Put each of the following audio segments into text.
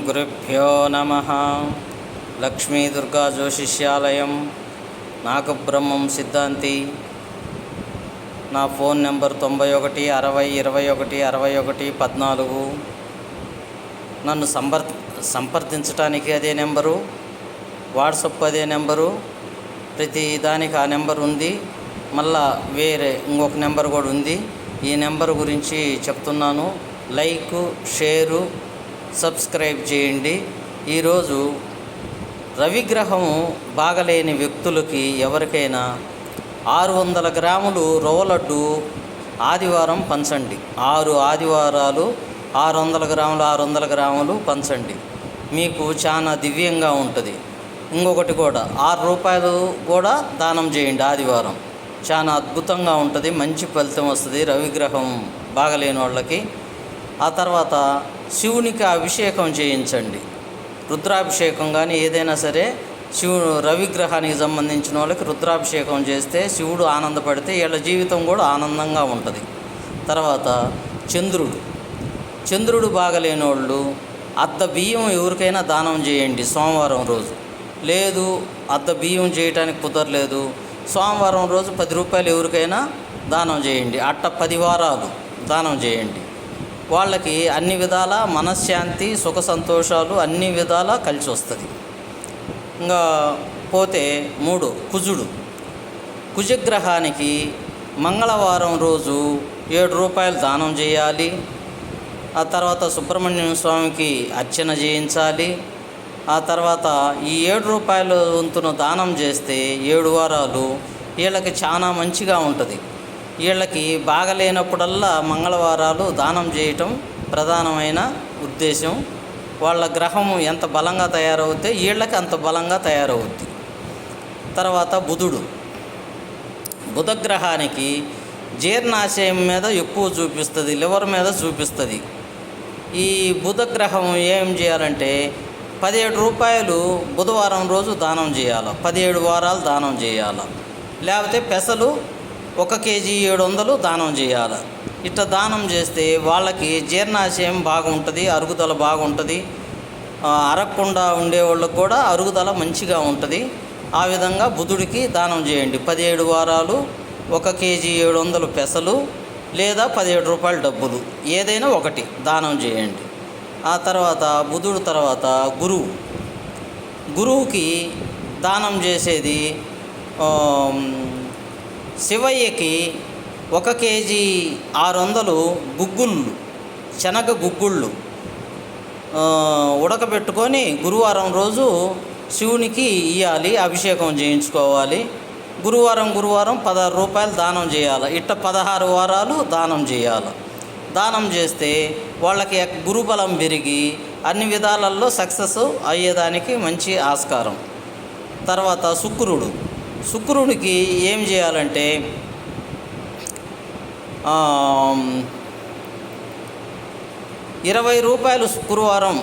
గురుభ్యో నమః. లక్ష్మీ దుర్గా జ్యోతిష్యాలయం, నాగబ్రహ్మం సిద్ధాంతి. నా ఫోన్ నెంబర్ 91 60 21 61 14. నన్ను సంప్రదించడానికి అదే నెంబరు, వాట్సాప్ అదే నెంబరు, ప్రతి దానికి ఆ నెంబర్ ఉంది. మళ్ళా వేరే ఇంకొక నెంబర్ కూడా ఉంది. ఈ నెంబర్ గురించి చెప్తున్నాను. లైక్, షేరు, సబ్స్క్రైబ్ చేయండి. ఈరోజు రవిగ్రహము బాగలేని వ్యక్తులకి ఎవరికైనా 600 గ్రాములు రవ్వ లడ్డు ఆదివారం పంచండి. 6 ఆదివారాలు 600 గ్రాములు పంచండి. మీకు చాలా దివ్యంగా ఉంటుంది. ఇంకొకటి కూడా 6 రూపాయలు కూడా దానం చేయండి. ఆదివారం చాలా అద్భుతంగా ఉంటుంది, మంచి ఫలితం వస్తుంది రవిగ్రహం బాగలేని వాళ్ళకి. ఆ తర్వాత శివునికి అభిషేకం చేయించండి. రుద్రాభిషేకం కానీ ఏదైనా సరే రవిగ్రహానికి సంబంధించిన వాళ్ళకి రుద్రాభిషేకం చేస్తే శివుడు ఆనందపడితే వీళ్ళ జీవితం కూడా ఆనందంగా ఉంటుంది. తర్వాత చంద్రుడు బాగలేని వాళ్ళు అర్ధ బియ్యం ఎవరికైనా దానం చేయండి సోమవారం రోజు. లేదు అర్ధ బియ్యం చేయడానికి కుదరలేదు, సోమవారం రోజు 10 రూపాయలు ఎవరికైనా దానం చేయండి. అట్ట 10 వారాలు దానం చేయండి. వాళ్ళకి అన్ని విధాల మనశ్శాంతి, సుఖ సంతోషాలు అన్ని విధాల కలిసి వస్తుంది. ఇంకా పోతే 3 కుజగ్రహానికి మంగళవారం రోజు 7 రూపాయలు దానం చేయాలి. ఆ తర్వాత సుబ్రహ్మణ్యం స్వామికి అర్చన చేయించాలి. ఆ తర్వాత ఈ 7 రూపాయల వంతును దానం చేస్తే 7 వారాలు వీళ్ళకి చాలా మంచిగా ఉంటుంది. వీళ్ళకి బాగలేనప్పుడల్లా మంగళవారాలు దానం చేయటం ప్రధానమైన ఉద్దేశం. వాళ్ళ గ్రహం ఎంత బలంగా తయారవుతే వీళ్ళకి అంత బలంగా తయారవుద్ది. తర్వాత బుధగ్రహానికి జీర్ణాశయం మీద ఎక్కువ చూపిస్తుంది, లివర్ మీద చూపిస్తుంది. ఈ బుధగ్రహం ఏం చేయాలంటే 17 రూపాయలు బుధవారం రోజు దానం చేయాలి. 17 వారాలు దానం చేయాలి. లేకపోతే పెసలు 1 కేజీ 700 దానం చేయాలి. ఇట్లా దానం చేస్తే వాళ్ళకి జీర్ణాశయం బాగుంటుంది, అరుగుదల బాగుంటుంది. అరగకుండా ఉండేవాళ్ళకి కూడా అరుగుదల మంచిగా ఉంటుంది. ఆ విధంగా బుధుడికి దానం చేయండి. 17 వారాలు 1 కేజీ 700 పెసలు లేదా 17 రూపాయల డబ్బులు ఏదైనా ఒకటి దానం చేయండి. ఆ తర్వాత బుధుడు తర్వాత గురువుకి దానం చేసేది శివయ్యకి 1 కేజీ 600 శనగ గుగ్గుళ్ళు ఉడకబెట్టుకొని గురువారం రోజు శివునికి ఇవ్వాలి, అభిషేకం చేయించుకోవాలి. గురువారం 16 రూపాయలు దానం చేయాలి. ఇట్ట 16 వారాలు దానం చేయాలి. దానం చేస్తే వాళ్ళకి గురుబలం పెరిగి అన్ని విధాలలో సక్సెస్ అయ్యేదానికి మంచి ఆస్కారం. తర్వాత శుక్రుడికి ఏం చేయాలంటే 20 రూపాయలు శుక్రవారం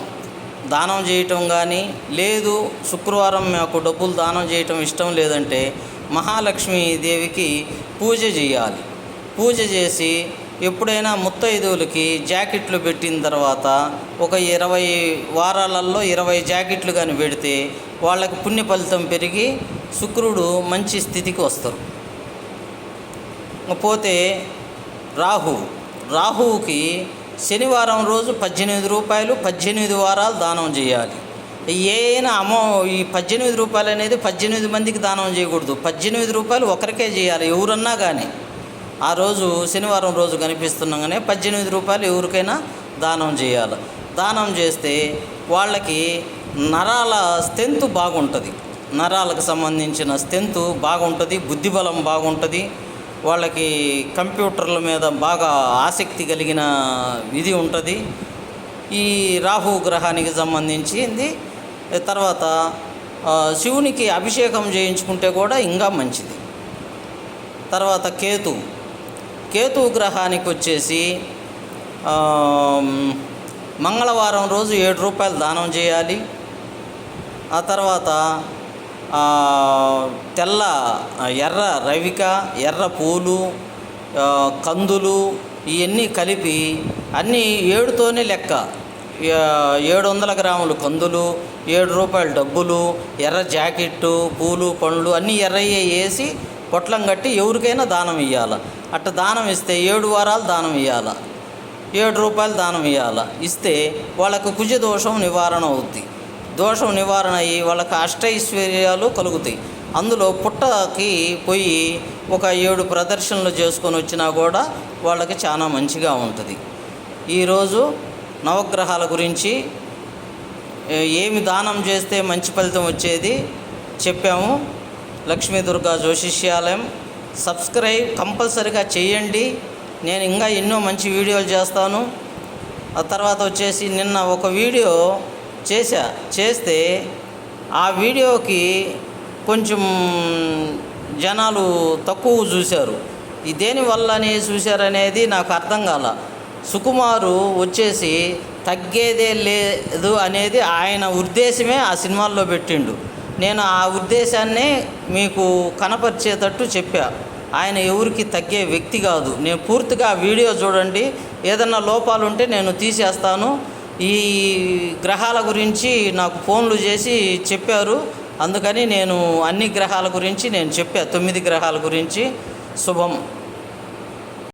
దానం చేయటం కానీ, లేదు శుక్రవారం మాకు డబ్బులు దానం చేయటం ఇష్టం లేదంటే మహాలక్ష్మీదేవికి పూజ చేయాలి. పూజ చేసి ఎప్పుడైనా ముత్తైదువులకి జాకెట్లు పెట్టిన తర్వాత ఒక 20 వారాలలో 20 జాకెట్లు కానీ పెడితే వాళ్ళకి పుణ్య ఫలితం పెరిగి శుక్రుడు మంచి స్థితికి వస్తారు. పోతే రాహువుకి శనివారం రోజు 18 రూపాయలు 18 వారాలు దానం చేయాలి. ఏదైనా ఈ 18 రూపాయలు అనేది 18 మందికి దానం చేయకూడదు. 18 రూపాయలు ఒకరికే చేయాలి, ఎవరన్నా కానీ. ఆ రోజు శనివారం రోజు కనిపిస్తున్నాగానే 18 రూపాయలు ఎవరికైనా దానం చేయాలి. దానం చేస్తే వాళ్ళకి నరాల స్ట్రెంత్ బాగుంటుంది, నరాలకు సంబంధించిన స్ట్రెంత్ బాగుంటుంది, బుద్ధిబలం బాగుంటుంది. వాళ్ళకి కంప్యూటర్ల మీద బాగా ఆసక్తి కలిగిన ఇది ఉంటుంది. ఈ రాహు గ్రహానికి సంబంధించింది. తర్వాత శివునికి అభిషేకం చేయించుకుంటే కూడా ఇంకా మంచిది. తర్వాత కేతు గ్రహానికి వచ్చేసి మంగళవారం రోజు 7 రూపాయలు దానం చేయాలి. ఆ తర్వాత తెల్ల ఎర్ర రవిక, ఎర్ర పూలు, కందులు ఇవన్నీ కలిపి అన్నీ 7తోనే లెక్క. 700 గ్రాములు కందులు, 7 రూపాయలు డబ్బులు, ఎర్ర జాకెట్టు, పూలు పండ్లు అన్నీ ఎర్రయ్యే వేసి పొట్లం కట్టి ఎవరికైనా దానం ఇవ్వాలి. అట్ట దానం ఇస్తే 7 వారాలు దానం ఇవ్వాలి. 7 రూపాయలు దానం ఇవ్వాలి. ఇస్తే వాళ్ళకు కుజ దోషం నివారణ అవుద్ది. దోషం నివారణ అయ్యి వాళ్ళకి అష్టైశ్వర్యాలు కలుగుతాయి. అందులో పుట్టకి పోయి ఒక 7 ప్రదర్శనలు చేసుకొని వచ్చినా కూడా వాళ్ళకి చాలా మంచిగా ఉంటుంది. ఈరోజు నవగ్రహాల గురించి ఏమి దానం చేస్తే మంచి ఫలితం వచ్చేది చెప్పాము. లక్ష్మీ దుర్గా జ్యోతిష్యాలయం సబ్స్క్రైబ్ కంపల్సరిగా చేయండి. నేను ఇంకా ఎన్నో మంచి వీడియోలు చేస్తాను. ఆ తర్వాత వచ్చేసి నిన్న ఒక వీడియో చేస్తే ఆ వీడియోకి కొంచెం జనాలు తక్కువ చూశారు. ఇది దేనివల్ల అని చూశారనేది నాకు అర్థం కాల. సుకుమారు వచ్చేసి తగ్గేదే లేదు అనేది ఆయన ఉద్దేశమే ఆ సినిమాల్లో పెట్టిండు. నేను ఆ ఉద్దేశాన్నే మీకు కనపరిచేటట్టు చెప్పా. ఆయన ఎవరికి తగ్గే వ్యక్తి కాదు. నేను పూర్తిగా వీడియో చూడండి. ఏదన్నా లోపాలు ఉంటే నేను తీసేస్తాను. ఈ గ్రహాల గురించి నాకు ఫోన్లు చేసి చెప్పారు. అందుకని నేను అన్ని గ్రహాల గురించి నేను చెప్పా. 9 గ్రహాల గురించి. శుభం.